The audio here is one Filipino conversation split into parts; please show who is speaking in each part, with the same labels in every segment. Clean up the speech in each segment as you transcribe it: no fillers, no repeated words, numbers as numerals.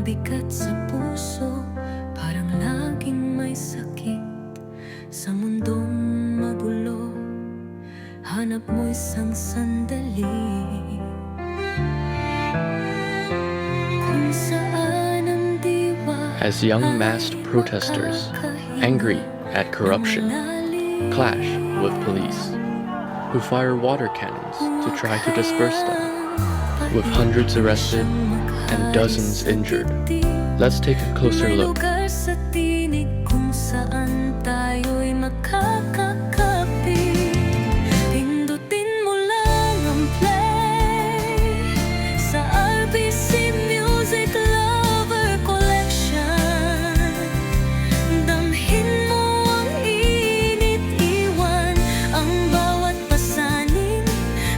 Speaker 1: bigat sa puso, parang laging may sakit. Sa mundong magulo, hanap mo isang sandali kung saan ang diwa.
Speaker 2: As young masked protesters, angry at corruption, clash with police, who fire water cannons to try to disperse them, with hundreds arrested and dozens injured. Let's take a closer look.
Speaker 1: May lugar sa tinig kung saan tayo'y makakakapit. Pindutin mo lang ang play sa RBC Music Lover Collection. Damhin mo ang init, iwan ang bawat pasanin.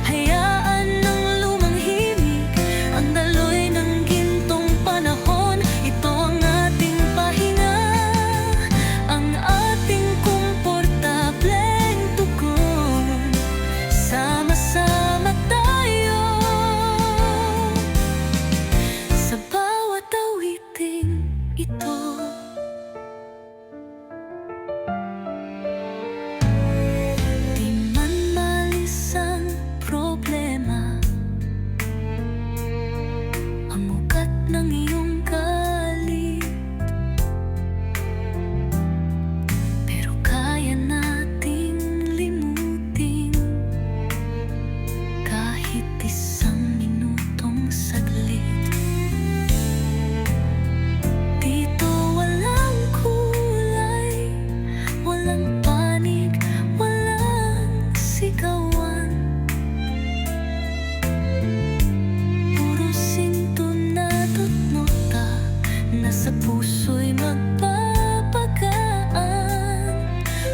Speaker 1: Hayaan ng lumang himig ang daloy ng gintong panahon. Ito ang ating pahinga, ang ating komportableng tugon. Sama-sama tayo sa bawat awiting ito. Di man malis ang problema, ang ugat ng iyong galit, pero kaya nating limutin kahit isang minutong saglit. Dito walang kulay, walang panig, walang sigawan. Puro sintonado at nota na sa puso'y magpapagaan.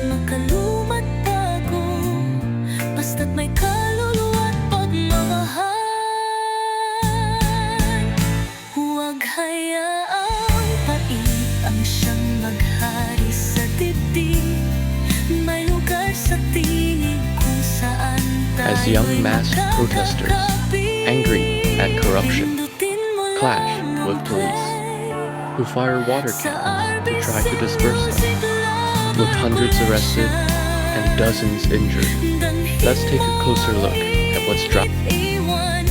Speaker 1: Magkalumat bago, basta't may kaluluwa at pagmamahal. Huwag hayaang pait ang siyang maghari sa dibdib. May lugar sa tinig kung saan
Speaker 2: As young masked protesters, angry at corruption, clash with police, who fire water cannons to try to disperse them, with hundreds arrested and dozens injured. Let's take a closer look at what's dropped.
Speaker 1: Iwan